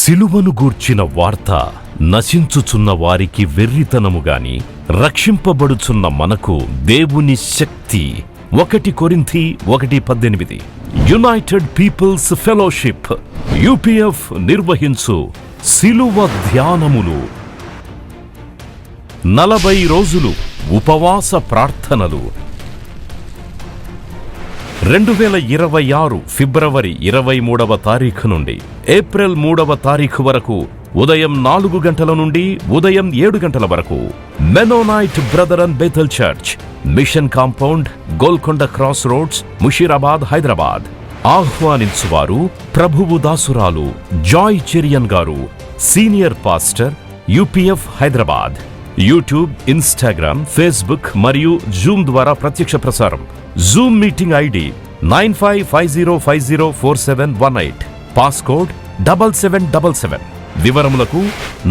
సిలువను గూర్చిన వార్త నశించుచున్న వారికి వెర్రితనము గాని రక్షింపబడుచున్న మనకు దేవుని శక్తి. 1 కొరింథీ 1:18. యునైటెడ్ పీపుల్స్ ఫెలోషిప్ UPF నిర్వహించు సిలువ ధ్యానములు. 40 రోజులు ఉపవాస ప్రార్థనలు. 2026 ఫిబ్రవరి 23వ తారీఖు నుండి ఏప్రిల్ 3వ తారీఖు వరకు ఉదయం 4 గంటల నుండి ఉదయం 7 గంటల వరకు Mennonite brother and Bethel church, mission compound, Golconda cross roads, Musheerabad, Hyderabad. ఆహ్వానించువారు ప్రభువు దాసురాలు జాయ్ చెరియన్ గారు, senior pastor, UPF Hyderabad. YouTube, Instagram, Facebook మరియు జూమ్ ద్వారా ప్రత్యక్ష ప్రసారం. Zoom meeting ID 9550504718, passcode 7777. వివరములకు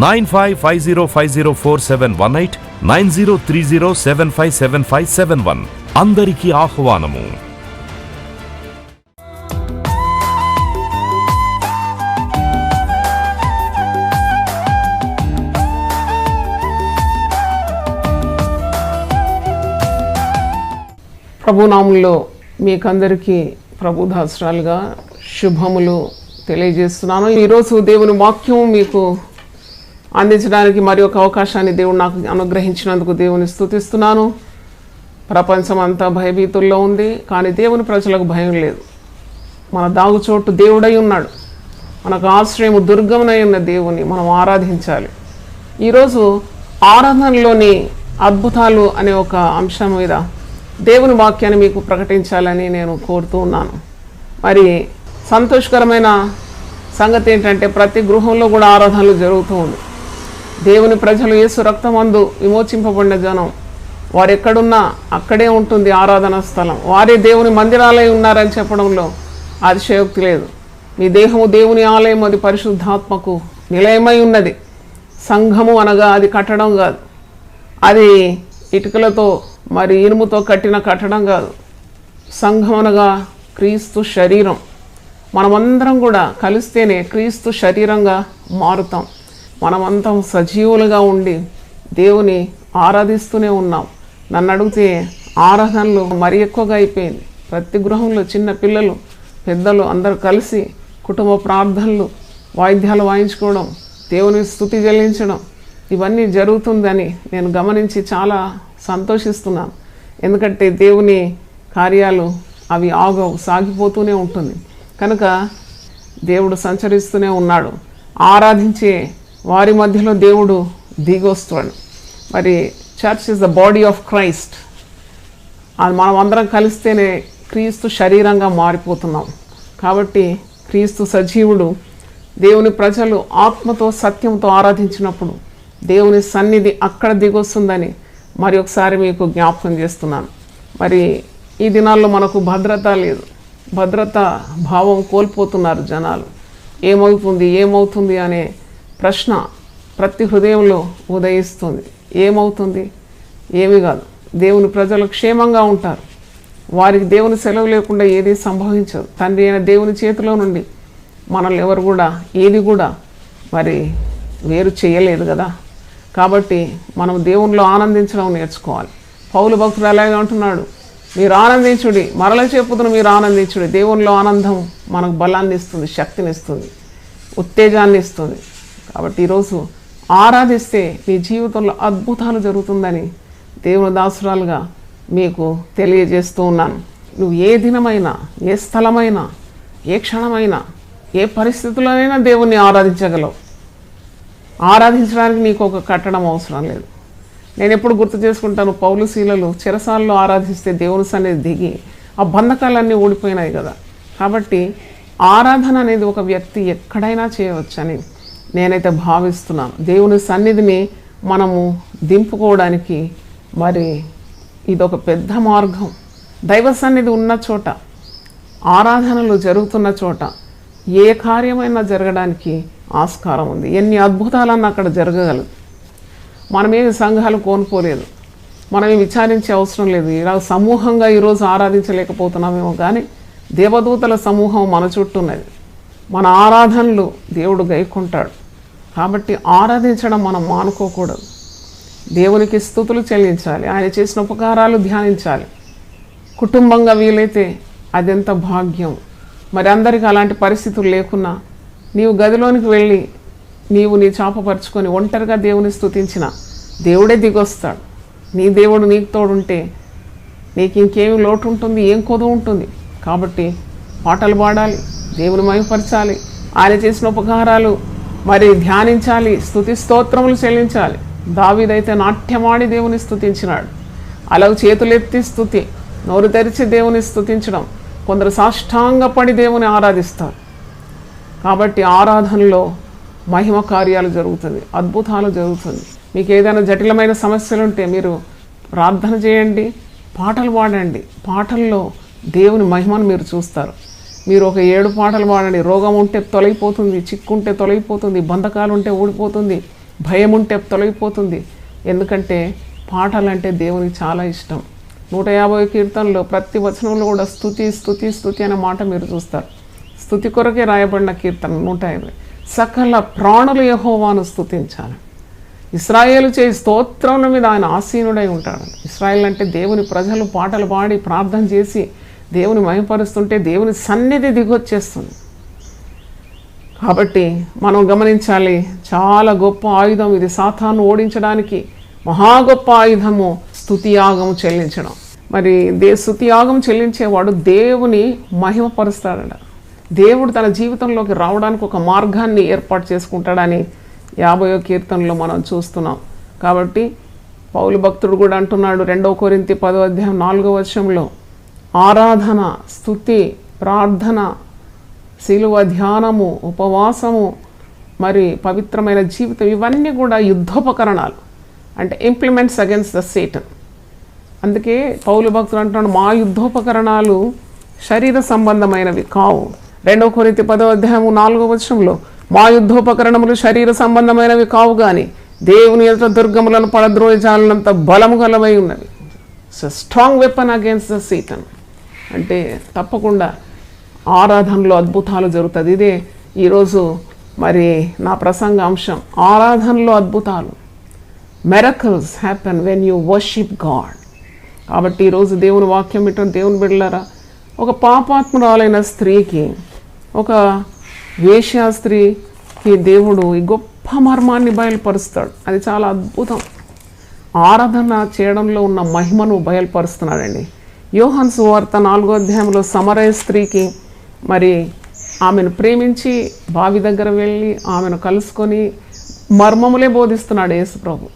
9550504718, 9030757571. అందరికీ ఆహ్వానము. ప్రభునామంలో మీకందరికీ ప్రభు దాసురాలుగా శుభములు తెలియజేస్తున్నాను. ఈరోజు దేవుని వాక్యం మీకు అందించడానికి మరి ఒక అవకాశాన్ని దేవుడు నాకు అనుగ్రహించినందుకు దేవుని స్తుతిస్తున్నాను. ప్రపంచం అంతా భయభీతుల్లో ఉంది, కానీ దేవుని ప్రజలకు భయం లేదు. మన దాగుచోటు దేవుడై ఉన్నాడు. మనకు ఆశ్రయము దుర్గమునై ఉన్న దేవుని మనం ఆరాధించాలి. ఈరోజు ఆరాధనలోని అద్భుతాలు అనే ఒక అంశం మీద దేవుని వాక్యాన్ని మీకు ప్రకటించాలని నేను కోరుతూ ఉన్నాను. మరి సంతోషకరమైన సంగతి ఏంటంటే ప్రతి గృహంలో కూడా ఆరాధనలు జరుగుతూ ఉంది. దేవుని ప్రజలు యేసు రక్తమందు విమోచింపబడిన జనం, వారు ఎక్కడున్నా అక్కడే ఉంటుంది ఆరాధనా స్థలం. వారే దేవుని మందిరాలై ఉన్నారని చెప్పడంలో అతిశయోక్తి లేదు. మీ దేహము దేవుని ఆలయం, అది పరిశుద్ధాత్మకు నిలయమై ఉన్నది. సంఘము అనగా అది కట్టడం కాదు, అది ఇటుకలతో మరి ఇనుముతో కట్టిన కట్టడం కాదు. సంఘం అనగా క్రీస్తు శరీరం. మనమందరం కూడా కలిస్తేనే క్రీస్తు శరీరంగా మారుతాం. మనమంతం సజీవులుగా ఉండి దేవుని ఆరాధిస్తూనే ఉన్నాం. నన్ను అడిగితే ఆరాధనలు మరి ఎక్కువగా అయిపోయింది. ప్రతి గృహంలో చిన్న పిల్లలు, పెద్దలు అందరూ కలిసి కుటుంబ ప్రార్థనలు, వాయిద్యాలు వాయించుకోవడం, దేవుని స్తుతి చెల్లించడం, ఇవన్నీ జరుగుతుందని నేను గమనించి చాలా సంతోషిస్తున్నాను. ఎందుకంటే దేవుని కార్యాలు అవి ఆగవు, సాగిపోతూనే ఉంటుంది. కనుక దేవుడు సంచరిస్తూనే ఉన్నాడు. ఆరాధించే వారి మధ్యలో దేవుడు దిగొస్తాడు. మరి church is the body of Christ. అది మనం అందరం కలిస్తేనే క్రీస్తు శరీరంగా మారిపోతున్నాం. కాబట్టి క్రీస్తు సజీవుడు. దేవుని ప్రజలు ఆత్మతో సత్యంతో ఆరాధించినప్పుడు దేవుని సన్నిధి అక్కడ దిగొస్తుందని మరి ఒకసారి మీకు జ్ఞాపకం చేస్తున్నాను. మరి ఈ దినాల్లో మనకు భద్రత లేదు. భద్రత భావం కోల్పోతున్నారు జనాలు. ఏమవుతుంది అనే ప్రశ్న ప్రతి హృదయంలో ఉదయిస్తుంది. ఏమవుతుంది? ఏమీ కాదు. దేవుని ప్రజలు క్షేమంగా ఉంటారు. వారికి దేవుని సెలవు లేకుండా ఏది సంభవించదు. తండ్రి అయిన దేవుని చేతిలో నుండి మనల్ని ఎవరు కూడా ఏది కూడా మరి వేరు చేయలేదు కదా. కాబట్టి మనం దేవునిలో ఆనందించడం నేర్చుకోవాలి. పౌలు భక్తుడు అలాగే అంటున్నాడు, మీరు ఆనందించుడి, మరల చెప్పుతున్న మీరు ఆనందించుడి. దేవునిలో ఆనందం మనకు బలాన్ని ఇస్తుంది, శక్తిని ఇస్తుంది, ఉత్తేజాన్ని ఇస్తుంది. కాబట్టి ఈరోజు ఆరాధిస్తే మీ జీవితంలో అద్భుతాలు జరుగుతుందని దేవుని దాసురాలుగా మీకు తెలియజేస్తూ ఉన్నాను. నువ్వు ఏ దినమైనా, ఏ స్థలమైనా, ఏ క్షణమైనా, ఏ పరిస్థితుల్లోనైనా దేవుణ్ణి ఆరాధించగలవు. ఆరాధించడానికి నీకు ఒక కట్టడం అవసరం లేదు. నేను ఎప్పుడు గుర్తు చేసుకుంటాను, పౌలు శీలలు చెరసాలలో ఆరాధిస్తే దేవుని సన్నిధి దిగి ఆ బంధకాలన్నీ ఊడిపోయినాయి కదా. కాబట్టి ఆరాధన అనేది ఒక వ్యక్తి ఎక్కడైనా చేయవచ్చని నేనైతే భావిస్తున్నాను. దేవుని సన్నిధిని మనము దింపుకోవడానికి మరి ఇదొక పెద్ద మార్గం. దైవ సన్నిధి ఉన్న చోట, ఆరాధనలు జరుగుతున్న చోట ఏ కార్యమైనా జరగడానికి ఆస్కారం ఉంది. ఎన్ని అద్భుతాలన్నా అక్కడ జరగగలదు. మనమేమి సంఘాలు కోల్పోలేదు, మనమేమి విచారించే అవసరం లేదు. ఇలా సమూహంగా ఈరోజు ఆరాధించలేకపోతున్నామేమో, కానీ దేవదూతల సమూహం మన చుట్టూ ఉన్నది. మన ఆరాధనలు దేవుడు గైకుంటాడు. కాబట్టి ఆరాధించడం మనం మానుకోకూడదు. దేవునికి స్తుతులు చెల్లించాలి, ఆయన చేసిన ఉపకారాలు ధ్యానించాలి. కుటుంబంగా వీలైతే అదెంత భాగ్యం. మరి అందరికీ అలాంటి పరిస్థితులు లేకున్నా నీవు గదిలోనికి వెళ్ళి నీవు నీ చాపపరుచుకొని ఒంటరిగా దేవుని స్తుతించిన దేవుడే దిగొస్తాడు. నీ దేవుడు నీకు తోడుంటే నీకు ఇంకేమి లోటు ఉంటుంది, ఏం కొదువు ఉంటుంది. కాబట్టి పాటలు పాడాలి, దేవుని మహిమపరచాలి, ఆయన చేసిన ఉపకారాలు మరి ధ్యానించాలి, స్తుతి స్తోత్రములు చెల్లించాలి. దావీదైతే నాట్యమాడి దేవుని స్తుతించినాడు. అలాగ చేతులెత్తి స్తుతి, నోరు తెరిచి దేవుని స్తుతించడం. కొందరు సాష్టాంగపడి దేవుని ఆరాధిస్తారు. కాబట్టి ఆరాధనలో మహిమ కార్యాలు జరుగుతుంది, అద్భుతాలు జరుగుతుంది. మీకు ఏదైనా జటిలమైన సమస్యలు ఉంటే మీరు ప్రార్థన చేయండి, పాటలు పాడండి. పాటల్లో దేవుని మహిమను మీరు చూస్తారు. మీరు ఒక 7 పాటలు పాడండి. రోగం ఉంటే తొలగిపోతుంది, చిక్కు ఉంటే తొలగిపోతుంది, బంధకాలు ఉంటే ఊడిపోతుంది, భయం ఉంటే తొలగిపోతుంది. ఎందుకంటే పాటలు అంటే దేవునికి చాలా ఇష్టం. 150 కీర్తనలో ప్రతి వచనంలో కూడా స్తుతి స్తుతి స్తుతి అనే మాట మీరు చూస్తారు. స్తుతి కొరకే రాయబడిన కీర్తన 150. సకల ప్రాణులు యెహోవాను స్తుతించాలి. ఇశ్రాయేలు చేయి స్తోత్రముల మీద ఆయన ఆసీనుడై ఉంటాడు. ఇశ్రాయేల్ అంటే దేవుని ప్రజలు పాటలు పాడి ప్రార్థన చేసి దేవుని మహిమపరుస్తుంటే దేవుని సన్నిధి దిగొచ్చేస్తుంది. కాబట్టి మనం గమనించాలి, చాలా గొప్ప ఆయుధం ఇది. సాతాను ఓడించడానికి మహా గొప్ప ఆయుధము స్తుతియాగము చెల్లించడం. మరి స్తుతియాగం చెల్లించేవాడు దేవుని మహిమపరుస్తాడట. దేవుడు తన జీవితంలోకి రావడానికి ఒక మార్గాన్ని ఏర్పాటు చేసుకుంటాడని 50వ కీర్తనలో మనం చూస్తున్నాం. కాబట్టి పౌలు భక్తుడు కూడా అంటున్నాడు 2 కొరింథీ 10వ అధ్యాయం 4వ వచనంలో, ఆరాధన, స్తుతి, ప్రార్థన, శిలువ ధ్యానము, ఉపవాసము, మరి పవిత్రమైన జీవితం, ఇవన్నీ కూడా యుద్ధోపకరణాలు, అంటే ఇంప్లిమెంట్స్ అగెన్స్ట్ ద సేటన్. అందుకే పౌలు భక్తుడు అంటున్నాడు, మా యుద్ధోపకరణాలు శరీర సంబంధమైనవి కావు. 2 కొరింథీ 10వ అధ్యాయం 4వ వచనంలో, మా యుద్ధోపకరణములు శరీర సంబంధమైనవి కావు కానీ దేవుని ఎదుట దుర్గములను పడద్రోయజాలనంత బలము గలవై ఉన్నవి. Strong weapon against the Satan. అంటే తప్పకుండా ఆరాధనలో అద్భుతాలు జరుగుతుంది. ఇదే ఈరోజు మరి నా ప్రసంగ అంశం, ఆరాధనలో అద్భుతాలు. Miracles happen when you worship God. కాబట్టి ఈరోజు దేవుని వాక్యం ఇటు దేవుని బిడ్డలారా, ఒక పాపాత్మురాలైన స్త్రీకి, ఒక వేశ్యా స్త్రీకి దేవుడు ఈ గొప్ప మర్మాన్ని బయలుపరుస్తాడు. అది చాలా అద్భుతం. ఆరాధన చేయడంలో ఉన్న మహిమను బయలుపరుస్తున్నాడండి. యోహాను సువార్త 4వ అధ్యాయంలో సమరయ స్త్రీకి మరి ఆమెను ప్రేమించి బావి దగ్గర వెళ్ళి ఆమెను కలుసుకొని మర్మములే బోధిస్తున్నాడు యేసు ప్రభు.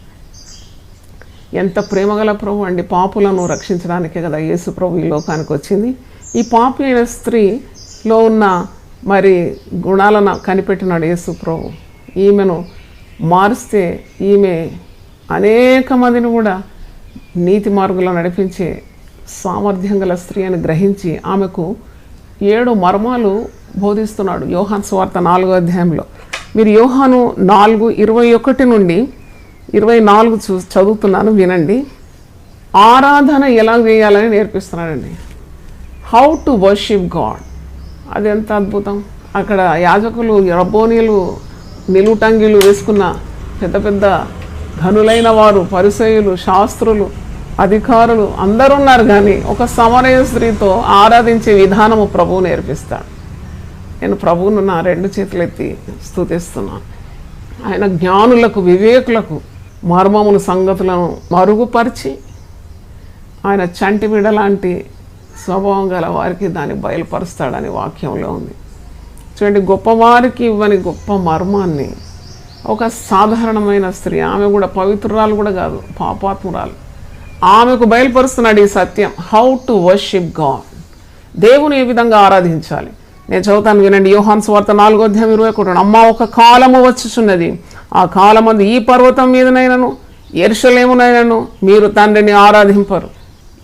ఎంత ప్రేమగల ప్రభు అండి. పాపులను రక్షించడానికే కదా యేసు ప్రభు ఈ లోకానికి వచ్చింది. ఈ పాపి అయిన స్త్రీలో ఉన్న మరి గుణాలను కనిపెట్టినాడు యేసు ప్రభు. ఈమెను మారుస్తే ఈమె అనేక మందిని కూడా నీతి మార్గంలో నడిపించే సామర్థ్యం గల స్త్రీ అని గ్రహించి ఆమెకు 7 మర్మాలు బోధిస్తున్నాడు యోహాను సువార్త 4వ అధ్యాయంలో. మీరు యోహాను 4:21 నుండి 24 చదువుతున్నాను, వినండి. ఆరాధన ఎలా చేయాలని నేర్పిస్తున్నాడండి. How to worship God. అది ఎంత అద్భుతం. అక్కడ యాజకులు, రబ్బోనీలు, నిలుటంగిలు వేసుకున్న పెద్ద పెద్ద ఘనులైన వారు, పరిసయ్యులు, శాస్త్రులు, అధికారులు అందరూ ఉన్నారు. కానీ ఒక సమరయ స్త్రీతో ఆరాధించే విధానము ప్రభువు నేర్పిస్తాడు. నేను ప్రభువును నా 2 చేతులెత్తి స్తుతిస్తున్నాను. ఆయన జ్ఞానులకు, వివేకులకు మర్మముల సంగతులను మరుగుపరిచి ఆయన చంటి బిడ్డ లాంటి స్వభావం గల వారికి దాన్ని బయలుపరుస్తాడని వాక్యంలో ఉంది. చూడండి, గొప్పవారికి ఇవ్వని గొప్ప మర్మాన్ని ఒక సాధారణమైన స్త్రీ, ఆమె కూడా పవిత్రురాలు కూడా కాదు, పాపాత్మురాలు, ఆమెకు బయలుపరుస్తున్నాడు ఈ సత్యం. How to worship God. దేవుని ఏ విధంగా ఆరాధించాలి. నేను చదువుతాను, వినండి. యోహాను సువార్త 4వ అధ్యాయం 21. అమ్మ, ఒక కాలము వచ్చుచున్నది, ఆ కాలమందు ఈ పర్వతం మీదనైనను యెరూషలేమునైనను మీరు తండ్రిని ఆరాధింపరు.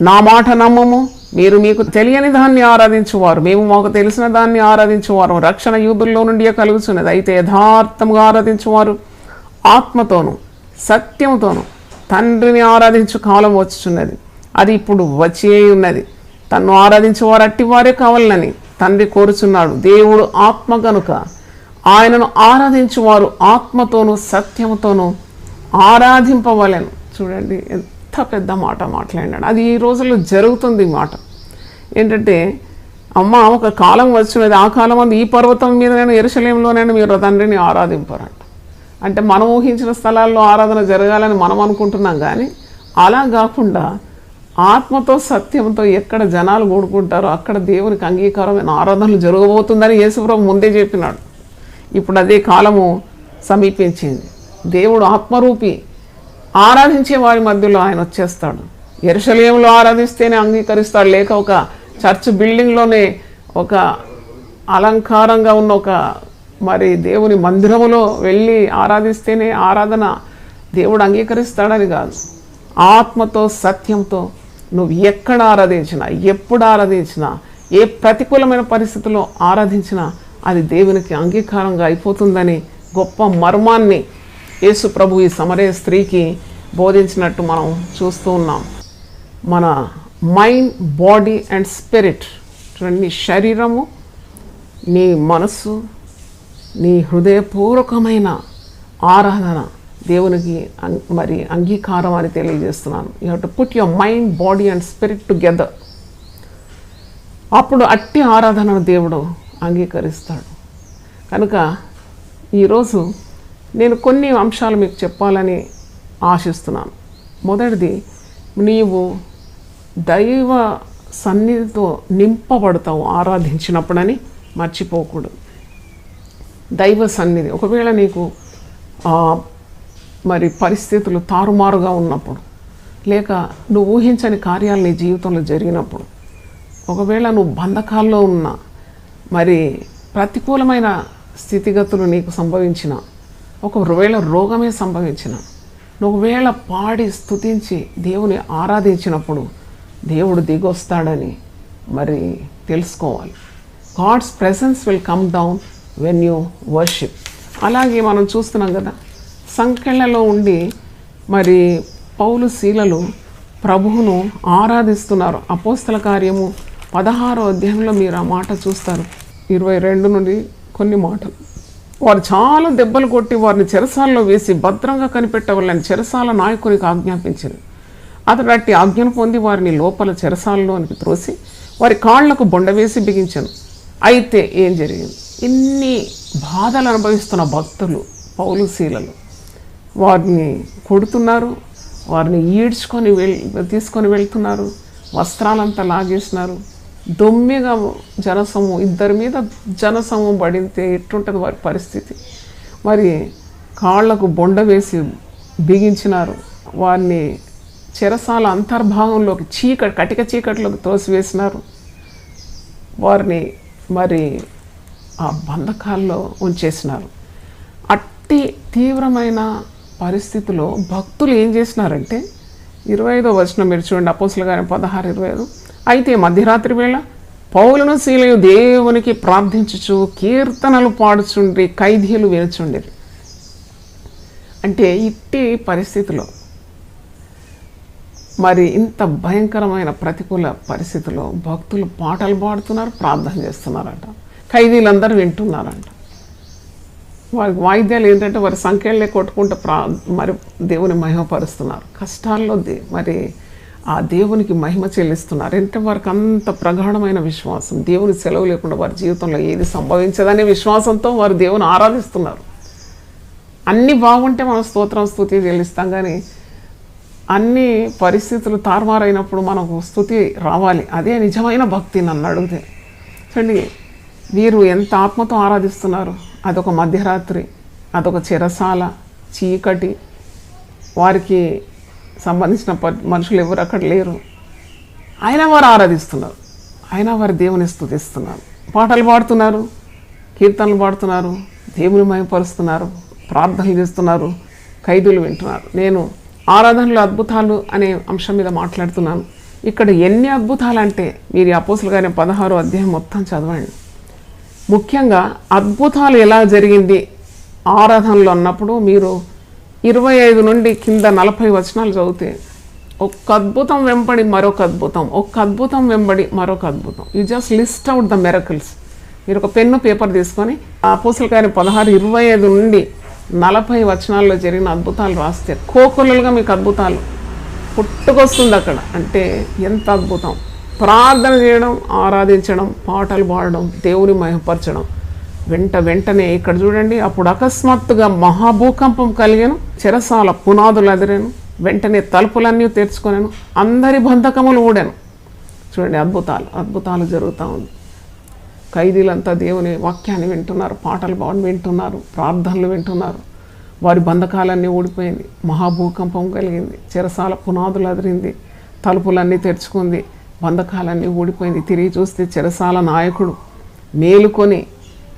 నా మాట నమ్మము. మీరు మీకు తెలియని దాన్ని ఆరాధించువారు, మేము మాకు తెలిసిన దాన్ని ఆరాధించువారు. రక్షణ యూదుల్లో నుండి కలుగుతున్నది. అయితే యథార్థంగా ఆరాధించువారు ఆత్మతోను సత్యముతోను తండ్రిని ఆరాధించు కాలం వచ్చుచున్నది, అది ఇప్పుడు వచ్చే ఉన్నది. తన్ను ఆరాధించేవారు అట్టివారే కావాలని తండ్రి కోరుచున్నాడు. దేవుడు ఆత్మ కనుక ఆయనను ఆరాధించువారు ఆత్మతోనూ సత్యముతోనూ ఆరాధింపవలెను. చూడండి ఎంత పెద్ద మాట మాట్లాడినాడు. అది ఈ రోజుల్లో జరుగుతుంది మాట. ఏంటంటే అమ్మ ఒక కాలం వచ్చినది, ఆ కాలం అందు ఈ పర్వతం మీద నేను యెరూషలేములోనైనా మీరు తండ్రిని ఆరాధింపరంట. అంటే మనం ఊహించిన స్థలాల్లో ఆరాధన జరగాలని మనం అనుకుంటున్నాం, కానీ అలా కాకుండా ఆత్మతో సత్యంతో ఎక్కడ జనాలు కూడుకుంటారో అక్కడ దేవునికి అంగీకారమైన ఆరాధనలు జరగబోతుందని యేసుప్రభు ముందే చెప్పినాడు. ఇప్పుడు అదే కాలము సమీపించింది. దేవుడు ఆత్మరూపి, ఆరాధించే వారి మధ్యలో ఆయన వచ్చేస్తాడు. యెరూషలేములో ఆరాధిస్తేనే అంగీకరిస్తాడు, లేక ఒక చర్చ్ బిల్డింగ్లోనే ఒక అలంకారంగా ఉన్న ఒక మరి దేవుని మందిరములో వెళ్ళి ఆరాధిస్తేనే ఆరాధన దేవుడు అంగీకరిస్తాడని కాదు. ఆత్మతో సత్యంతో నువ్వు ఎక్కడ ఆరాధించినా, ఎప్పుడు ఆరాధించినా, ఏ ప్రతికూలమైన పరిస్థితుల్లో ఆరాధించినా అది దేవునికి అంగీకారంగా అయిపోతుందని గొప్ప మర్మాన్ని యేసు ప్రభు ఈ సమరయ స్త్రీకి బోధించినట్టు మనం చూస్తూ ఉన్నాం. మన మైండ్, బాడీ అండ్ స్పిరిట్, నీ శరీరము, నీ మనస్సు, నీ హృదయపూర్వకమైన ఆరాధన దేవునికి మరి అంగీకారం అని తెలియజేస్తున్నాను. You have to put your mind, body and spirit together. అప్పుడు అట్టి ఆరాధనను దేవుడు అంగీకరిస్తాడు. కనుక ఈరోజు నేను కొన్ని అంశాలు మీకు చెప్పాలని ఆశిస్తున్నాను. మొదటిది, నీవు దైవ సన్నిధితో నింపబడతావు ఆరాధించినప్పుడని మర్చిపోకూడదు. దైవ సన్నిధి, ఒకవేళ నీకు మరి పరిస్థితులు తారుమారుగా ఉన్నప్పుడు, లేక నువ్వు ఊహించని కార్యాలు నీ జీవితంలో జరిగినప్పుడు, ఒకవేళ నువ్వు బంధకాల్లో ఉన్నా, మరి ప్రతికూలమైన స్థితిగతులు నీకు సంభవించిన, ఒకవేళ రోగమే సంభవించిన, ఒకవేళ పాడి స్తుతించి దేవుని ఆరాధించినప్పుడు దేవుడు దిగొస్తాడని మరి తెలుసుకోవాలి. God's presence will come down when you worship. అలాగే మనం చూస్తున్నాం కదా, సంకెళ్లలో ఉండి మరి పౌలు శీలలు ప్రభువును ఆరాధిస్తున్నారు. అపోస్తల కార్యము 16వ అధ్యాయంలో మీరు ఆ మాట చూస్తారు. 22 నుండి కొన్ని మాటలు. వారు చాలా దెబ్బలు కొట్టి వారిని చెరసాలలో వేసి భద్రంగా కనిపెట్టవాలని చెరసాల నాయకునికి ఆజ్ఞాపించింది. అతడు అట్టి ఆజ్ఞను పొంది వారిని లోపల చెరసాలలోనికి త్రోసి వారి కాళ్లకు బొండ వేసి బిగించాను. అయితే ఏం జరిగింది? ఇన్ని బాధలు అనుభవిస్తున్న భక్తులు పౌలు శీలలు వారిని కొడుతున్నారు, వారిని ఈడ్చుకొని తీసుకొని వెళ్తున్నారు, వస్త్రాలంతా లాగేసినారు. దొమ్మిగా జనసమూహం, ఇద్దరి మీద జనసమూహం పడితే ఎట్లుంటుంది వారి పరిస్థితి? మరి కాళ్లకు బొండ వేసి బిగించినారు. వారిని చెరసాల అంతర్భాగంలోకి కటిక చీకటిలోకి తోసివేసినారు. వారిని మరి ఆ బంధకాల్లో ఉంచేసినారు. అట్టి తీవ్రమైన పరిస్థితిలో భక్తులు ఏం చేసినారంటే, 25వ వచనం మీరు చూడండి, అపోస్తల కార్యం 16:25. అయితే మధ్యరాత్రి వేళ పౌలును శీలయు దేవునికి ప్రార్థించుచు కీర్తనలు పాడుచుండ్రి, ఖైదీలు వినుచుండిరి. అంటే ఇట్టి పరిస్థితిలో, మరి ఇంత భయంకరమైన ప్రతికూల పరిస్థితిలో భక్తులు పాటలు పాడుతున్నారు, ప్రార్థన చేస్తున్నారంట. ఖైదీలందరూ వింటున్నారంట. వారికి వాయిద్యాలు ఏంటంటే వారి సంఖ్యలే కొట్టుకుంటూ మరి దేవుని మహిమపరుస్తున్నారు. కష్టాల్లో మరి ఆ దేవునికి మహిమ చెల్లిస్తున్నారు. అంటే వారికి అంత ప్రగాఢమైన విశ్వాసం, దేవుని సెలవు లేకుండా వారి జీవితంలో ఏది సంభవించదనే విశ్వాసంతో వారు దేవుని ఆరాధిస్తున్నారు. అన్నీ బాగుంటే మనం స్తోత్రం స్తుతి చెల్లిస్తాం, కానీ అన్ని పరిస్థితులు తారుమారైనప్పుడు మనకు స్తుతి రావాలి. అదే నిజమైన భక్తి నన్ను అడిగితే. చూడండి, వీరు ఎంత ఆత్మతో ఆరాధిస్తున్నారు. అదొక మధ్యరాత్రి, అదొక చెరసాల, చీకటి, వారికి సంబంధించిన మనుషులు ఎవరు అక్కడ లేరు. అయినా వారు ఆరాధిస్తున్నారు, అయినా వారు దేవుని స్తుతిస్తున్నారు, పాటలు పాడుతున్నారు, కీర్తనలు పాడుతున్నారు, దేవుని మహిమపరుస్తున్నారు, ప్రార్థనలు చేస్తున్నారు, ఖైదీలు వింటున్నారు. నేను ఆరాధనలు అద్భుతాలు అనే అంశం మీద మాట్లాడుతున్నాను. ఇక్కడ ఎన్ని అద్భుతాలు అంటే మీరు అపోస్తల కార్యం 16వ అధ్యాయం మొత్తం చదవండి. ముఖ్యంగా అద్భుతాలు ఎలా జరిగింది ఆరాధనలో అన్నప్పుడు మీరు 25 నుండి కింద 40 వచనాలు చదివితే ఒక్క అద్భుతం వెంబడి మరొక అద్భుతం, ఒక్క అద్భుతం వెంబడి మరొక అద్భుతం. You just list out the miracles. మీరు ఒక పెన్ను పేపర్ తీసుకొని అపోస్తలుల కార్యం 16:25 నుండి 40 వచనాల్లో జరిగిన అద్భుతాలు రాస్తే కోకొల్లలుగా మీకు అద్భుతాలు పుట్టుకొస్తుంది అక్కడ. అంటే ఎంత అద్భుతం! ప్రార్థన చేయడం, ఆరాధించడం, పాటలు పాడడం, దేవుని మహిమపరచడం. వెంటనే ఇక్కడ చూడండి, అప్పుడు అకస్మాత్తుగా మహాభూకంపం కలిగాను, చెరసాల పునాదులు అదిరాను, వెంటనే తలుపులన్నీ తెరుచుకొనాను, అందరి బంధకములు ఊడాను. చూడండి, అద్భుతాలు జరుగుతూ ఉంది. ఖైదీలంతా దేవుని వాక్యాన్ని వింటున్నారు, పాటలు వింటున్నారు, ప్రార్థనలు వింటున్నారు. వారి బంధకాలన్నీ ఊడిపోయింది, మహాభూకంపం కలిగింది, చెరసాల పునాదులు అదిరింది, తలుపులన్నీ తెరుచుకుంది, బంధకాలన్నీ ఊడిపోయింది. తిరిగి చూస్తే చెరసాల నాయకుడు మేలుకొని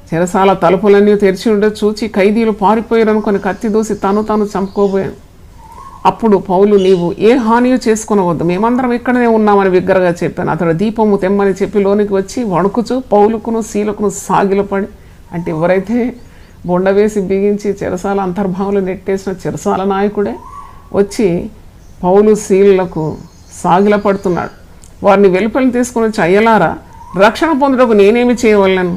చెరసాల తలుపులన్నీ తెరిచి ఉండే చూచి ఖైదీలు పారిపోయారు అనుకొని కత్తి దూసి తాను చంపుకోబోయాను. అప్పుడు పౌలు, నీవు ఏ హానియు చేసుకునవద్దు, మేమందరం ఇక్కడనే ఉన్నామని బిగ్గరగా చెప్పాను. అతడు దీపము తెమ్మని చెప్పి లోనికి వచ్చి వణుకుచు పౌలుకును శీలకును సాగిలపడి, అంటే ఎవరైతే బొండవేసి బిగించి చెరసాల అంతర్భావంలో నెట్టేసిన చెరసాల నాయకుడే వచ్చి పౌలు శీలకు సాగిలపడుతున్నాడు. వారిని వెలుపలిని తీసుకుని వచ్చి, అయ్యలారా, రక్షణ పొందుటకు నేనేమి చేయవలను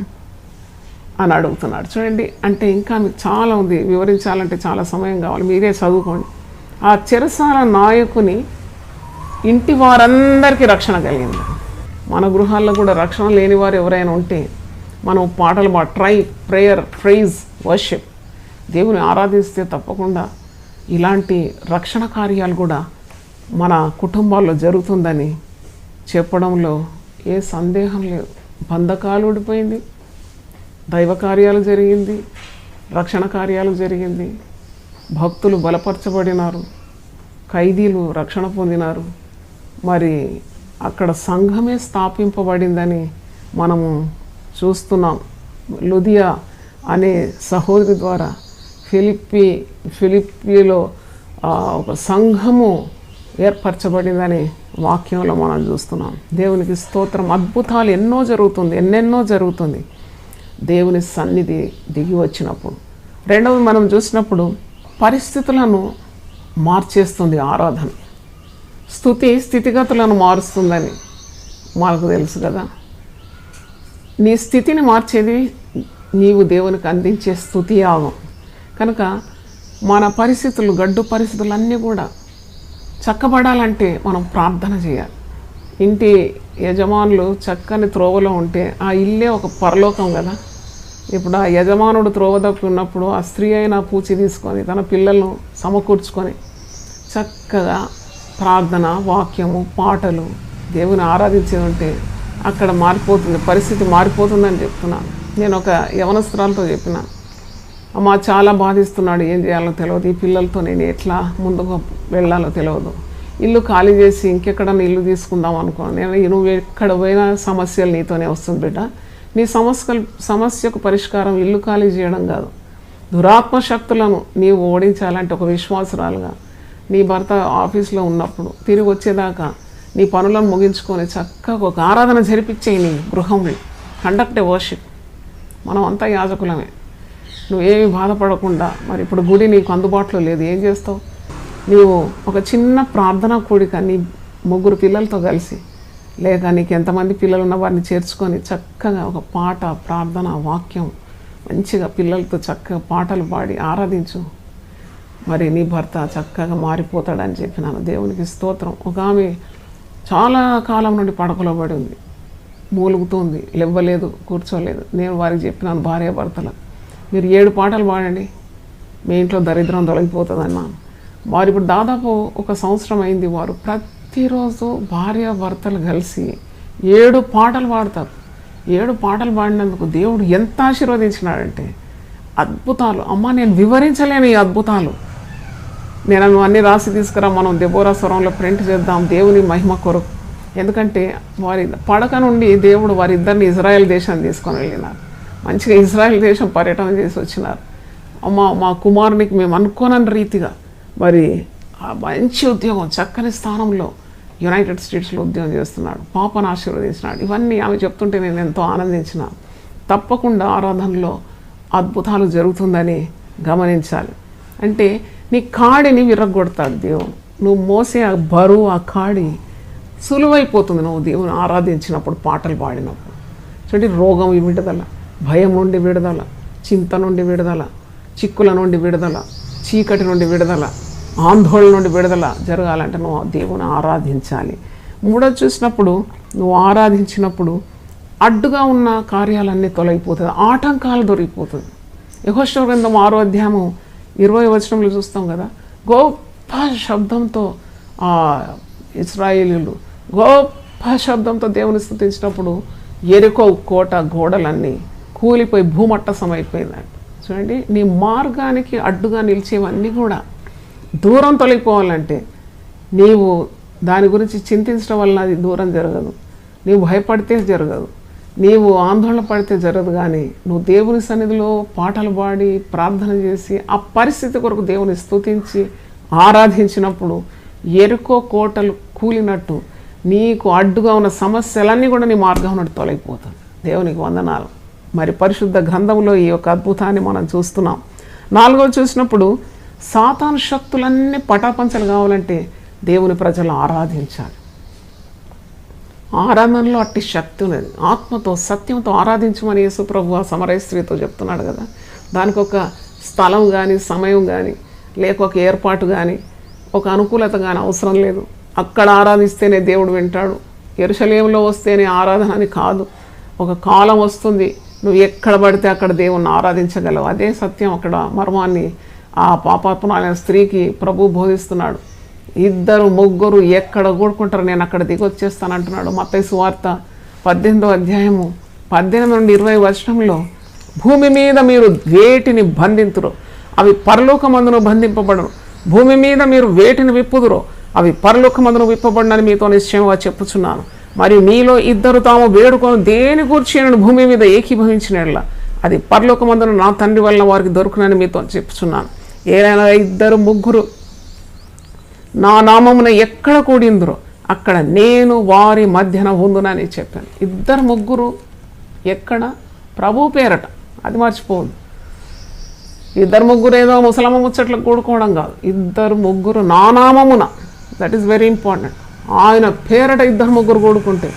అని అడుగుతున్నాడు. చూడండి, అంటే ఇంకా మీకు చాలా ఉంది, వివరించాలంటే చాలా సమయం కావాలి, మీరే చదువుకోండి. ఆ చెరసాల నాయకుని ఇంటి వారందరికీ రక్షణ కలిగింది. మన గృహాల్లో కూడా రక్షణ లేని వారు ఎవరైనా ఉంటే మనం పాటలు ప్రేయర్, ప్రైజ్, వర్షిప్, దేవుని ఆరాధిస్తే తప్పకుండా ఇలాంటి రక్షణ కార్యాలు కూడా మన కుటుంబాల్లో జరుగుతుందని చెప్పడంలో ఏ సందేహం లేదు. బంధకాలు ఊడిపోయింది, దైవ కార్యాలు జరిగింది, రక్షణ కార్యాలు జరిగింది, భక్తులు బలపరచబడినారు, ఖైదీలు రక్షణ పొందినారు. మరి అక్కడ సంఘమే స్థాపింపబడిందని మనము చూస్తున్నాం. లుదియా అనే సహోదరి ద్వారా ఫిలిప్పీలో ఒక సంఘము ఏర్పరచబడిందని వాక్యంలో మనం చూస్తున్నాం. దేవునికి స్తోత్రం. అద్భుతాలు ఎన్నెన్నో జరుగుతుంది దేవుని సన్నిధి దిగి వచ్చినప్పుడు. రెండవది మనం చూసినప్పుడు పరిస్థితులను మార్చేస్తుంది ఆరాధన. స్థితిగతులను మారుస్తుందని మనకు తెలుసు కదా. నీ స్థితిని మార్చేది నీవు దేవునికి అందించే స్తుతి యాగం. కనుక మన గడ్డు పరిస్థితులు అన్నీ కూడా చక్కబడాలంటే మనం ప్రార్థన చేయాలి. ఇంటి యజమానులు చక్కని త్రోవలో ఉంటే ఆ ఇల్లే ఒక పరలోకం కదా. ఇప్పుడు ఆ యజమానుడు త్రోవ తప్పి ఉన్నప్పుడు ఆ స్త్రీ అయినా పూచి తీసుకొని తన పిల్లలను సమకూర్చుకొని చక్కగా ప్రార్థన, వాక్యము, పాటలు, దేవుని ఆరాధించేది ఉంటే అక్కడ మారిపోతుంది, పరిస్థితి మారిపోతుందని చెప్తున్నాను. నేను ఒక యవనస్త్రాలతో చెప్పినాను, అమ్మ చాలా బాధిస్తున్నాడు, ఏం చేయాలో తెలియదు, ఈ పిల్లలతో నేను ఎట్లా ముందుకు వెళ్ళాలో తెలియదు, ఇల్లు ఖాళీ చేసి ఇంకెక్కడన్నా ఇల్లు తీసుకుందాం అనుకోను. నువ్వు ఎక్కడ పోయినా సమస్యలు నీతోనే వస్తుంది బిడ్డ. నీ సమస్యకు పరిష్కారం ఇల్లు ఖాళీ చేయడం కాదు, దురాత్మ శక్తులను నీవు ఓడించాలంటే ఒక విశ్వాసురాలుగా నీ భర్త ఆఫీస్లో ఉన్నప్పుడు తిరిగి వచ్చేదాకా నీ పనులను ముగించుకొని చక్కగా ఒక ఆరాధన జరిపించేయి నీ గృహంలో. కండక్ట్ ఏ వర్షిప్. మనం అంతా యాజకులమే. నువ్వేమి బాధపడకుండా, మరి ఇప్పుడు గుడి నీకు అందుబాటులో లేదు, ఏం చేస్తావు? నీవు ఒక చిన్న ప్రార్థనా కూడిక నీ 3 పిల్లలతో కలిసి, లేక నీకు ఎంతమంది పిల్లలు ఉన్న వారిని చేర్చుకొని చక్కగా ఒక పాట, ప్రార్థన, వాక్యం మంచిగా పిల్లలతో చక్కగా పాటలు పాడి ఆరాధించు. మరి నీ భర్త చక్కగా మారిపోతాడని చెప్పినాను. దేవునికి స్తోత్రం. ఒక ఆమె చాలా కాలం నుండి పడకలో పడి ఉంది, మూలుగుతుంది, లేవలేదు, కూర్చోలేదు. నేను వారికి చెప్పినాను, భార్యాభర్తలు మీరు 7 పాటలు పాడండి, మీ ఇంట్లో దరిద్రం తొలగిపోతుంది అన్నాను. వారు ఇప్పుడు దాదాపు 1 సంవత్సరం అయింది. వారు ప్రతిరోజు భార్యాభర్తలు కలిసి 7 పాటలు పాడతారు. 7 పాటలు పాడినందుకు దేవుడు ఎంత ఆశీర్వదించినాడంటే అద్భుతాలు. అమ్మ, నేను వివరించలేను ఈ అద్భుతాలు. నేను అన్నీ రాసి తీసుకురా, మనం దెబోరా స్వరంలో ప్రింట్ చేద్దాం దేవుని మహిమ కొరకు. ఎందుకంటే వారి పడక నుండి దేవుడు వారిద్దరిని ఇజ్రాయెల్ దేశాన్ని తీసుకొని వెళ్ళినారు. మంచిగా ఇజ్రాయెల్ దేశం పర్యటన చేసి వచ్చినారు. అమ్మ, మా కుమారునికి మేము అనుకోనని రీతిగా మరి మంచి ఉద్యోగం, చక్కని స్థానంలో యునైటెడ్ స్టేట్స్లో ఉద్యోగం చేస్తున్నాడు, పాపను ఆశీర్వదించినాడు. ఇవన్నీ ఆమె చెప్తుంటే నేను ఎంతో ఆనందించిన. తప్పకుండా ఆరాధనలో అద్భుతాలు జరుగుతుందని గమనించాలి. అంటే నీ కాడిని విరగొడతాడు దేవుడు. నువ్వు మోసే ఆ బరువు, ఆ కాడి సులువైపోతుంది నువ్వు దేవుని ఆరాధించినప్పుడు, పాటలు పాడినప్పుడు. చూడండి, రోగం విడుదల, భయం నుండి విడుదల, చింత నుండి విడుదల, చిక్కుల నుండి విడుదల, చీకటి నుండి విడుదల, ఆందోళన నుండి విడుదల జరగాలంటే నువ్వు దేవుని ఆరాధించాలి. మూడోది చూసినప్పుడు, నువ్వు ఆరాధించినప్పుడు అడ్డుగా ఉన్న కార్యాలన్నీ తొలగిపోతుంది, ఆటంకాలు దొరికిపోతుంది. యెహోషువ గ్రంథం 6వ అధ్యాయము 20వ వచనంలో చూస్తాం కదా, గొప్ప శబ్దంతో ఇశ్రాయేలీయులు గొప్ప శబ్దంతో దేవుని స్తుతించినప్పుడు యెరికో కోట గోడలన్నీ కూలిపోయి భూమట్టసమైపోయిందంట. చూడండి, నీ మార్గానికి అడ్డుగా నిలిచేవన్నీ కూడా దూరం తొలగిపోవాలంటే నీవు దాని గురించి చింతించడం వల్ల అది దూరం జరగదు, నీవు భయపడితే జరగదు, నీవు ఆందోళన పడితే జరగదు. కానీ నువ్వు దేవుని సన్నిధిలో పాటలు పాడి ప్రార్థన చేసి ఆ పరిస్థితి కొరకు దేవుని స్తుతించి ఆరాధించినప్పుడు యెరికో కోటలు కూలినట్టు నీకు అడ్డుగా ఉన్న సమస్యలన్నీ కూడా నీ మార్గం నుండి తొలగిపోతుంది. దేవునికి వందనాలు. మరి పరిశుద్ధ గ్రంథంలో ఈ యొక్క అద్భుతాన్ని మనం చూస్తున్నాం. 4వది చూసినప్పుడు, సాతాను శక్తులన్నీ పటాపంచలు కావాలంటే దేవుని ప్రజలు ఆరాధించాలి. ఆరాధనలో అట్టి శక్తి ఉన్నది. ఆత్మతో సత్యంతో ఆరాధించమని యేసు ప్రభువు ఆ సమరయ స్త్రీతో చెప్తున్నాడు కదా. దానికి ఒక స్థలం కానీ, సమయం కానీ, లేక ఒక ఏర్పాటు కానీ, ఒక అనుకూలత కానీ అవసరం లేదు. అక్కడ ఆరాధిస్తేనే దేవుడు వింటాడు, యెరూషలేములో వస్తేనే ఆరాధన అని కాదు. ఒక కాలం వస్తుంది, నువ్వు ఎక్కడ పడితే అక్కడ దేవుణ్ణి ఆరాధించగలవు. అదే సత్యం. అక్కడ మర్మాన్ని ఆ పాపాత్మురాలైన స్త్రీకి ప్రభు బోధిస్తున్నాడు. 2, 3 ఎక్కడ కూడుకుంటారు, నేను అక్కడ దిగొచ్చేస్తాను అంటున్నాడు. మత్తయి సువార్త 18వ అధ్యాయము 18 నుండి 20 వచనంలో, భూమి మీద మీరు వేటిని బంధింతురో అవి పరలోకమందును బంధింపబడను, భూమి మీద మీరు వేటిని విప్పుదురో అవి పరలోకమందును విప్పబడినని మీతో నిశ్చయంగా చెప్పుచున్నాను. మరి మీలో 2 తాము వేడుకొని దేని గూర్చి నేను భూమి మీద ఏకీభవించినట్లా అది పరలోకమందును నా తండ్రి వల్ల వారికి దొరుకునని మీతో చెప్పుచున్నాను. ఏదైనా 2, 3 నా నామమున ఎక్కడ కూడిందరో అక్కడ నేను వారి మధ్యన ఉందునని చెప్పాను. 2, 3 ఎక్కడ? ప్రభు పేరట. అది మర్చిపోవద్దు. 2, 3 ఏదో ముసలమ్మ ముచ్చట్లకు కూడుకోవడం కాదు. 2, 3 నా నామమున. That is very important. ఆయన పేరట 2, 3 కూడుకుంటే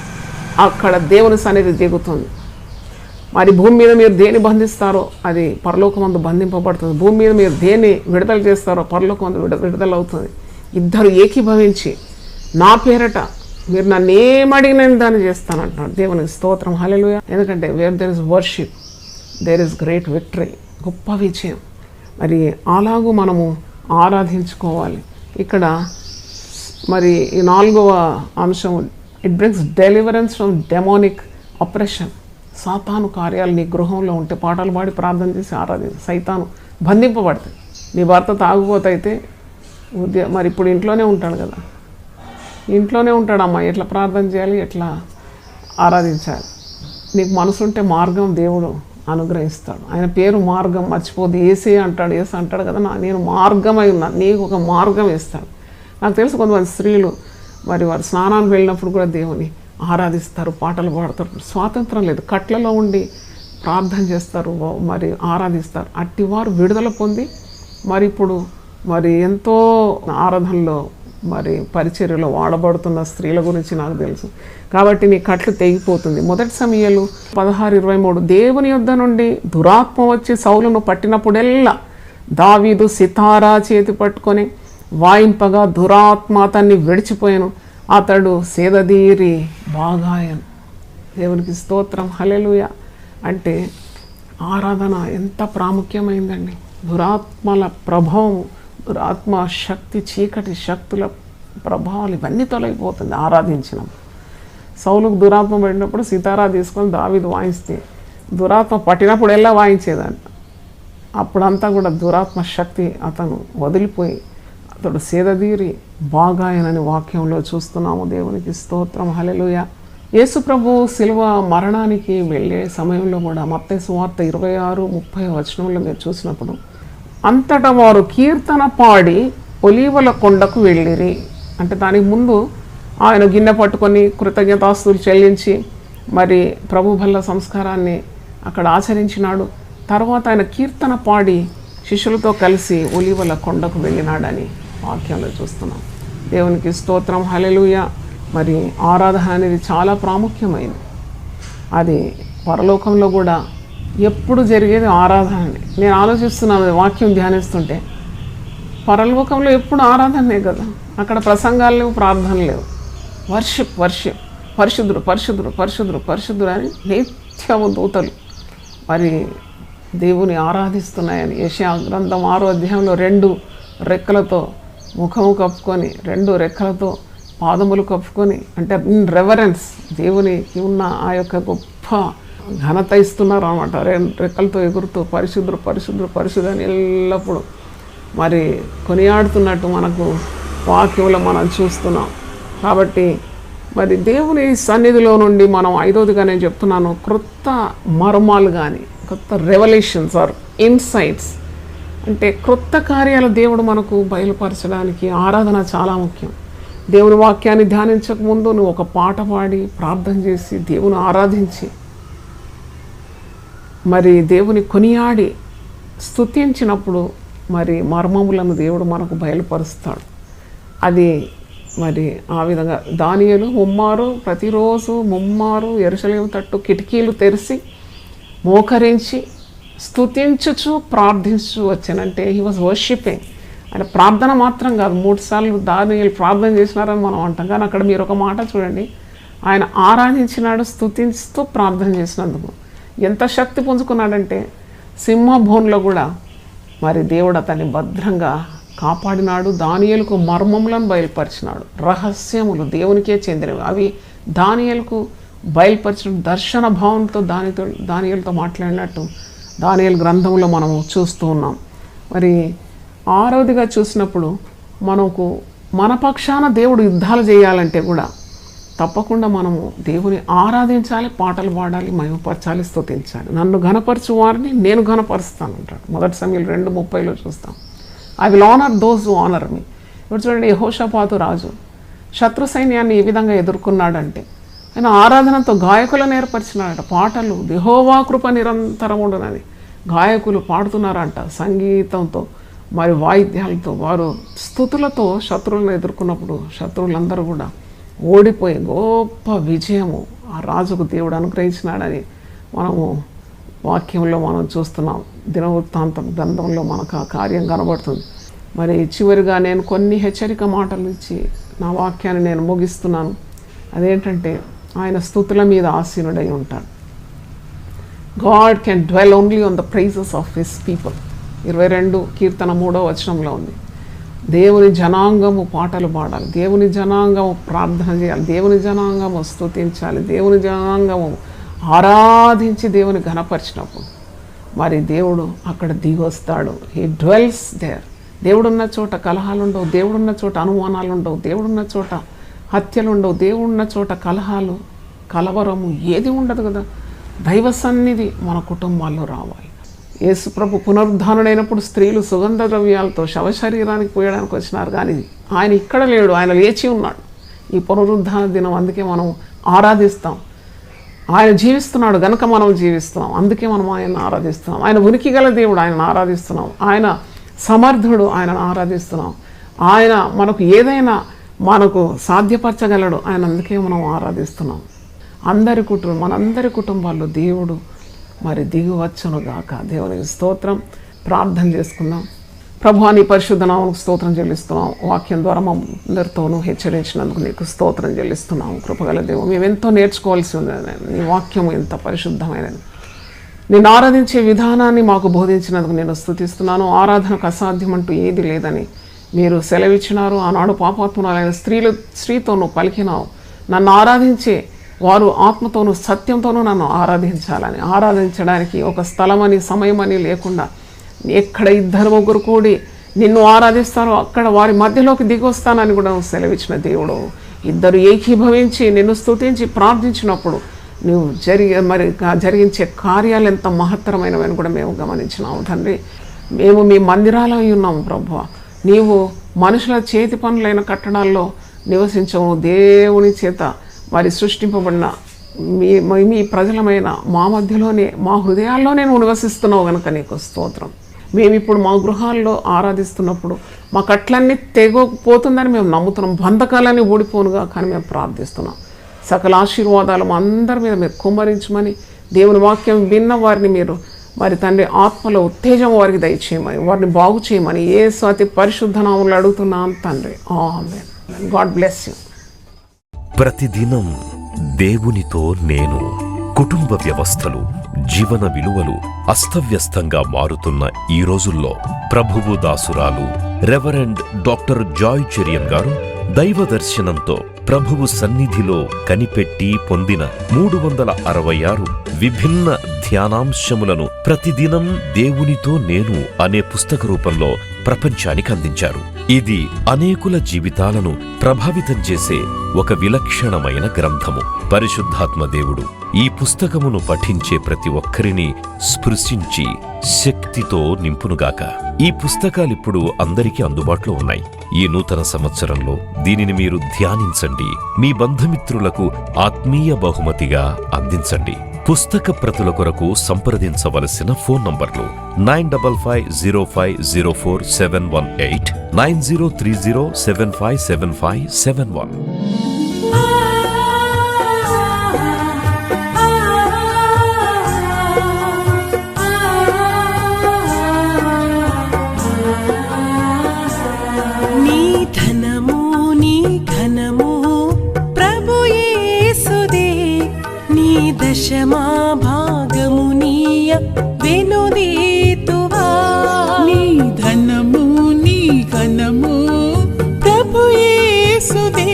అక్కడ దేవుని సన్నిధి దిగుతుంది. మరి భూమి మీద మీరు దేని బంధిస్తారో అది పరలోకమందు బంధింపబడుతుంది, భూమి మీద మీరు దేన్ని విడుదల చేస్తారో పరలోకమందు విడుదల అవుతుంది. 2 ఏకీభవించి నా పేరట మీరు నన్ను ఏమడిగినని దాన్ని చేస్తానంటున్నాడు. దేవునికి స్తోత్రం, హల్లెలూయా. ఎందుకంటే where there is worship there is great victory, గొప్ప విజయం. మరి అలాగూ మనము ఆరాధించుకోవాలి. ఇక్కడ మరి ఈ 4వ అంశం, it brings deliverance from demonic operation. సాతాను కార్యాలు నీ గృహంలో ఉంటే పాటలు పాడి ప్రార్థన చేసి ఆరాధించి సైతాను బంధింపబడతాయి. నీ భర్త తాగుబోతైతే మరి ఇప్పుడు ఇంట్లోనే ఉంటాడు కదా, ఇంట్లోనే ఉంటాడమ్మా, ఎట్లా ప్రార్థన చేయాలి, ఎట్లా ఆరాధించాలి. నీకు మనసుంటే మార్గం దేవుడు అనుగ్రహిస్తాడు. ఆయన పేరు మార్గం, మర్చిపోదు. ఏసే అంటాడు, ఏసే అంటాడు కదా, నేను మార్గమై ఉన్నాను, నీకు ఒక మార్గం ఇస్తాడు. నాకు తెలుసు కొంతమంది స్త్రీలు మరి వారు స్నానానికి వెళ్ళినప్పుడు కూడా దేవుని ఆరాధిస్తారు, పాటలు పాడతారు. స్వాతంత్రం లేదు, కట్లలో ఉండి ప్రార్థన చేస్తారు, మరి ఆరాధిస్తారు. అట్టివారు విడుదల పొంది మరి ఇప్పుడు మరి ఎంతో ఆరాధనలో మరి పరిచర్యలో వాడబడుతున్న స్త్రీల గురించి నాకు తెలుసు. కాబట్టి నీ కట్లు తెగిపోతుంది. 1 సమూయేలు 16:23, దేవుని యొద్ద నుండి దురాత్మ వచ్చి సౌలును పట్టినప్పుడెల్లా దావీదు సితారా చేతి పట్టుకొని వాయింపగా దురాత్మ అతన్ని విడిచిపోయాను, అతడు సేదదీరి బాగాయను. దేవునికి స్తోత్రం, హల్లెలూయా. అంటే ఆరాధన ఎంత ప్రాముఖ్యమైందండి. దురాత్మల ప్రభావం, దురాత్మ శక్తి, చీకటి శక్తుల ప్రభావాలు ఇవన్నీ తొలగిపోతుంది ఆరాధించినప్పుడు. సౌలుకు దురాత్మ పడినప్పుడు సితారా తీసుకొని దావీదు వాయిస్తే దురాత్మ పట్టినప్పుడు ఎలా వాయించేదంట. అప్పుడంతా కూడా దురాత్మ శక్తి అతను వదిలిపోయి అతడు సేదదీరి బాగాయనని వాక్యంలో చూస్తున్నాము. దేవునికి స్తోత్రం, హల్లెలూయా. యేసు ప్రభు శిలువ మరణానికి వెళ్ళే సమయంలో కూడా మత్తయి సువార్త 26-30 వచనంలో మీరు చూసినప్పుడు, అంతటా వారు కీర్తన పాడి ఒలీవల కొండకు వెళ్ళిరి. అంటే దానికి ముందు ఆయన గిన్నె పట్టుకొని కృతజ్ఞతాస్తులు చెల్లించి మరి ప్రభు బల్ల సంస్కారాన్ని అక్కడ ఆచరించినాడు. తర్వాత ఆయన కీర్తన పాడి శిష్యులతో కలిసి ఒలీవల కొండకు వెళ్ళినాడని వాక్యంలో చూస్తున్నాం. దేవునికి స్తోత్రం, హల్లెలూయా. మరి ఆరాధన అనేది చాలా ప్రాముఖ్యమైనది. అది పరలోకంలో కూడా ఎప్పుడు జరిగేది ఆరాధన. నేను ఆలోచిస్తున్నాను వాక్యం ధ్యానిస్తుంటే, పరలోకంలో ఎప్పుడు ఆరాధనే కదా. అక్కడ ప్రసంగాలు లేవు, ప్రార్థనలు లేవు. వర్షిప్ పరిశుద్ధుడు పరిశుద్ధుడు పరిశుద్ధుడు పరిశుద్ధుడు అని నిత్యము దూతలు మరి దేవుని ఆరాధిస్తున్నాయని యెషయా గ్రంథం 6వ అధ్యాయంలో 2 రెక్కలతో ముఖము కప్పుకొని 2 రెక్కలతో పాదములు కప్పుకొని, అంటే ఇన్ రెవరెన్స్ దేవునికి ఉన్న ఆ యొక్క గొప్ప ఘనత ఇస్తున్నారు అన్నమాట. 2 రెక్కలతో ఎగురుతూ పరిశుద్ధుడు పరిశుద్ధుడు పరిశుద్ధుడు అని ఎల్లప్పుడూ మరి కొనియాడుతున్నట్టు మనకు వాక్యంలో మనం చూస్తున్నాం. కాబట్టి మరి దేవుని సన్నిధిలో నుండి మనం 5వదిగా నేను చెప్తున్నాను, క్రొత్త మర్మాలు కానీ కొత్త రెవల్యూషన్స్ ఆర్ ఇన్సైట్స్, అంటే క్రొత్త కార్యాలు దేవుడు మనకు బయలుపరచడానికి ఆరాధన చాలా ముఖ్యం. దేవుని వాక్యాన్ని ధ్యానించక ముందు నువ్వు ఒక పాట పాడి ప్రార్థన చేసి దేవుని ఆరాధించి మరి దేవుని కొనియాడి స్తుతించినప్పుడు మరి మర్మములను దేవుడు మనకు బయలుపరుస్తాడు. అది మరి ఆ విధంగా దానియేలు ప్రతిరోజు ముమ్మారు యెరూషలేము తట్టు కిటికీలు తెరిచి మోకరించి స్తుతించుచు ప్రార్థించు వచ్చానంటే హీ వాజ్ వర్షిపింగ్. ఆయన ప్రార్థన మాత్రం కాదు, 3 సార్లు దానియేలు ప్రార్థన చేసినారని మనం అంటాం, కానీ అక్కడ మీరు ఒక మాట చూడండి, ఆయన ఆరాధించినాడు స్తుతిస్తూ ప్రార్థన చేసినందుకు. ఎంత శక్తి పుంజుకున్నాడంటే సింహభోన్లో కూడా మరి దేవుడు అతన్ని భద్రంగా కాపాడినాడు. దానియేలుకు మర్మములను బయలుపరిచినాడు. రహస్యములు దేవునికే చెందినవి, అవి దానియేలుకు బయలుపరిచిన దర్శన భావంతో దానియేలుతో మాట్లాడినట్టు దానియేలు గ్రంథంలో మనము చూస్తూ ఉన్నాం. మరి 6వదిగా చూసినప్పుడు మనకు మన పక్షాన దేవుడు యుద్ధాలు చేయాలంటే కూడా తప్పకుండా మనము దేవుని ఆరాధించాలి, పాటలు పాడాలి, మహిమపరచాలి, స్తుతించాలి. నన్ను ఘనపరచు వారిని నేను ఘనపరుస్తాను అంటాడు. 1 సమూయేలు 2:30లో చూస్తాం. I will honour those who honour me. ఇప్పుడు చూడండి, యెహోషాపాతు రాజు శత్రు సైన్యాన్ని ఏ విధంగా ఎదుర్కొన్నాడంటే ఆయన ఆరాధనతో గాయకులను ఏర్పరిచినాడట. పాటలు యెహోవా కృప నిరంతరం ఉండనని గాయకులు పాడుతున్నారంట. సంగీతంతో మరి వాయిద్యాలతో వారు స్తుతులతో శత్రువులను ఎదుర్కొన్నప్పుడు శత్రువులందరూ కూడా ఓడిపోయి గొప్ప విజయము ఆ రాజుకు దేవుడు అనుగ్రహించినాడని మనము వాక్యంలో మనం చూస్తున్నాం. దినవృత్తాంతం గ్రంథంలో మనకు ఆ కార్యం కనబడుతుంది. మరి చివరిగా నేను కొన్ని హెచ్చరిక మాటలు ఇచ్చి నా వాక్యాన్ని నేను ముగిస్తున్నాను. అదేంటంటే ఆయన స్తుతుల మీద ఆసీనుడై ఉంటాడు. God can dwell only on the praises of his people. 22 కీర్తన 3వ వచనంలో ఉంది. దేవుని జనాంగము పాటలు పాడాలి, దేవుని జనాంగము ప్రార్థన చేయాలి, దేవుని జనాంగము స్తుతించాలి, దేవుని జనాంగము ఆరాధించి దేవుని ఘనపరిచినప్పుడు మరి దేవుడు అక్కడ దిగొస్తాడు. He dwells there. దేవుడున్న చోట కలహాలు ఉండవు, దేవుడున్న చోట అనుమానాలు ఉండవు, దేవుడున్న చోట హత్యలు ఉండవు, దేవుడున్న చోట కలహాలు కలవరము ఏది ఉండదు కదా. దైవ సన్నిధి మన కుటుంబాల్లో రావాలి. యేసు ప్రభు పునరుద్ధానుడైనప్పుడు స్త్రీలు సుగంధ ద్రవ్యాలతో శవశరీరానికి పోయడానికి వచ్చినారు, కానీ ఆయన ఇక్కడ లేడు, ఆయన లేచి ఉన్నాడు. ఈ పునరుద్ధాన దినం అందుకే మనం ఆరాధిస్తాం. ఆయన జీవిస్తున్నాడు గనుక మనం జీవిస్తున్నాం, అందుకే మనం ఆయన ఆరాధిస్తున్నాం. ఆయన ఉనికి గల దేవుడు, ఆయనను ఆరాధిస్తున్నాం. ఆయన సమర్థుడు, ఆయనను ఆరాధిస్తున్నాం. ఆయన మనకు ఏదైనా మనకు సాధ్యపరచగలడు, ఆయన అందుకే మనం ఆరాధిస్తున్నాం. మనందరి కుటుంబాల్లో దేవుడు మరి దిగువచ్చునుగాక. దేవునికి స్తోత్రం. ప్రార్థన చేసుకుందాం. ప్రభువా, నీ పరిశుద్ధ నామమునకు స్తోత్రం చెల్లిస్తున్నాం. వాక్యం ద్వారా మా అందరితోనూ హెచ్చరించినందుకు నీకు స్తోత్రం చెల్లిస్తున్నాం. కృపగల దేవుడు, మేము ఎంతో నేర్చుకోవాల్సి ఉంది. నీ వాక్యం ఎంత పరిశుద్ధమైనది. నేను ఆరాధించే విధానాన్ని మాకు బోధించినందుకు నేను స్తుతిస్తున్నాను. ఆరాధనకు అసాధ్యం అంటూ ఏది లేదని మీరు సెలవిచ్చినారు. ఆనాడు పాపాత్మురాలైన స్త్రీతోనూ పలికినావు, నన్ను ఆరాధించే వారు ఆత్మతోనూ సత్యంతోనూ నన్ను ఆరాధించాలని. ఆరాధించడానికి ఒక స్థలమని సమయమని లేకుండా ఎక్కడ 2-3 కూడి నిన్ను ఆరాధిస్తారో అక్కడ వారి మధ్యలోకి దిగొస్తానని కూడా నువ్వు సెలవిచ్చిన దేవుడు. 2 ఏకీభవించి నిన్ను స్తుతించి ప్రార్థించినప్పుడు నువ్వు జరిగించే కార్యాలు ఎంత మహత్తరమైనవని కూడా మేము గమనించినాము తండ్రి. మేము మీ మందిరాలో ఉన్నాము ప్రభువా. నీవు మనుషుల చేతి పనులైన కట్టడాల్లో నివసించవు. దేవుని చేత మరి సృష్టింపబడిన మీ ప్రజలమైన మా మధ్యలోనే, మా హృదయాల్లోనే నువ్వు నివసిస్తున్నావు కనుక నీకు స్తోత్రం. మేమిప్పుడు మా గృహాల్లో ఆరాధిస్తున్నప్పుడు మాకు అట్లన్నీ తెగపోతుందని మేము నమ్ముతున్నాం. బంధకాలన్నీ ఊడిపోనుగా కానీ మేము ప్రార్థిస్తున్నాం. సకల ఆశీర్వాదాలు మా అందరి మీద మీరు కుమ్మరించమని, దేవుని వాక్యం విన్న వారిని మీరు మరి తండ్రి ఆత్మలో ఉత్తేజం వారికి దయచేయమని, వారిని బాగు చేయమని యేసు అతి పరిశుద్ధ నామములో అడుగుతున్నాం తండ్రి. ఆమేన్. God bless you. ప్రతిదినం దేవునితో నేను. కుటుంబ వ్యవస్థలు, జీవన విలువలు అస్తవ్యస్తంగా మారుతున్న ఈ రోజుల్లో ప్రభువు దాసురాలు రెవరెండ్ డాక్టర్ జాయ్ చెరియన్ గారు దైవ దర్శనంతో ప్రభువు సన్నిధిలో కనిపెట్టి పొందిన 366 విభిన్న ధ్యానాంశములను ప్రతిదినం దేవునితో నేను అనే పుస్తక రూపంలో ప్రపంచానికి అందించారు. ఇది అనేకుల జీవితాలను ప్రభావితం చేసే ఒక విలక్షణమైన గ్రంథము. పరిశుద్ధాత్మ దేవుడు ఈ పుస్తకమును పఠించే ప్రతి ఒక్కరిని స్పృశించి శక్తితో నింపునుగాక. ఈ పుస్తకాలిప్పుడు అందరికీ అందుబాటులో ఉన్నాయి. ఈ నూతన సంవత్సరంలో దీనిని మీరు ధ్యానించండి, మీ బంధుమిత్రులకు ఆత్మీయ బహుమతిగా అందించండి. పుస్తక ప్రతుల కొరకు సంప్రదించవలసిన ఫోన్ నంబర్లు 9550504718, 9030757571. దశమా భాగమునీయ వెనుదీతువా. నీ ధనము నీ ఘనము ప్రభు యేసుదే,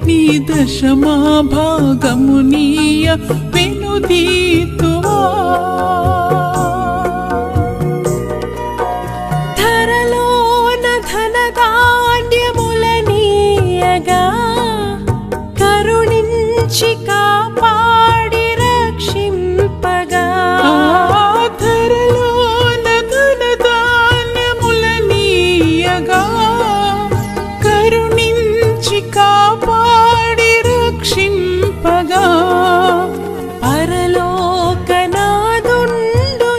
నీ దశమా భాగమునీయ వెనుదీతువా. ధరలోన ధనధాన్యములనీయగా కరుణించి కాపాడి రక్షింపగా. ధరలోన ధనధాన్యములనీయగా కరుణించి కాపాడి రక్షింపగా. పరలోకనాదుండు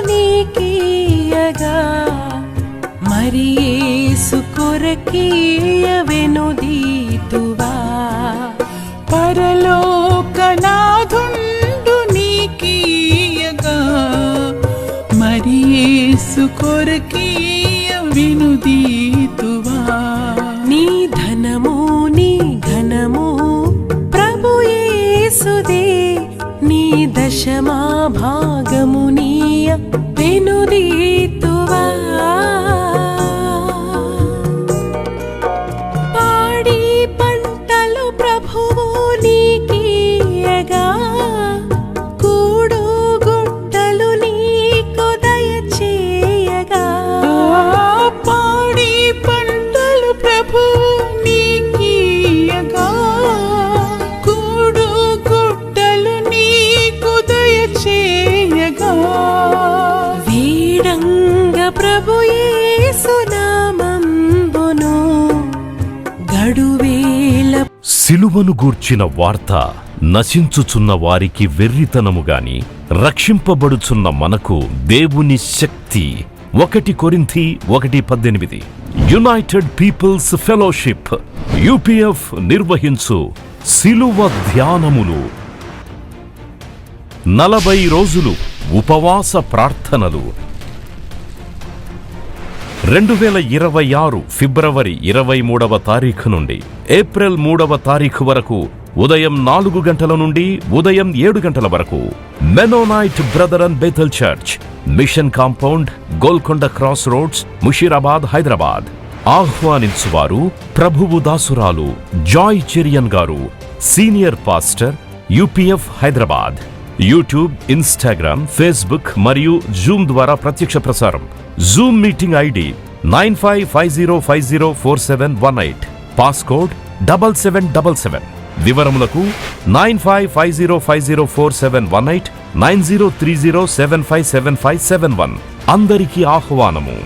నీకీయగా మరి యేసు కొరకీయ వెనుదీతువా. పరలోకనాథుండు నీకీయగా మరి యేసు కొరకీయ వెనుదీతువా. నీ ధనము నీ ఘనము ప్రభు యేసుదే, నీ దశమా భాగమునీయ వెనుదీతువా. పాడి పంటలు ప్రభువు నీకీయగా కూడు గుట్టలు నీకు దయచేయగా. పాడి పంటలు ప్రభు నీకీయగా కూడు గుట్టలు నీకు దయచేయగా. వీడంగ ప్రభు యేసు నామంబును గడువేల. సిలువను గూర్చిన వార్త నశించుచున్న వారికి వెర్రితనముగాని, రక్షింపబడుచున్న మనకు దేవుని శక్తి. 1 కొరింథీ 1:18. యునైటెడ్ పీపుల్స్ ఫెలోషిప్ UPF నిర్వహించు సిలువ ధ్యానములు. 40 రోజులు ఉపవాస ప్రార్థనలు. 2026 ఫిబ్రవరి 23వ తారీఖు నుండి ఏప్రిల్ 3వ తారీఖు వరకు ఉదయం 4 గంటల నుండి ఉదయం 7 గంటల వరకు Mennonite brother and Bethel church, mission compound, Golconda cross roads, Musheerabad, Hyderabad. ఆహ్వానించువారు ప్రభువు దాసురాలు జాయ్ చెరియన్ గారు, senior pastor, UPF Hyderabad. YouTube, Instagram, Facebook మరియు జూమ్ ద్వారా ప్రత్యక్ష ప్రసారం. Zoom meeting ID 9550504718, passcode 7777. వివరములకు 9550504718, 9030757571. అందరికీ ఆహ్వానము.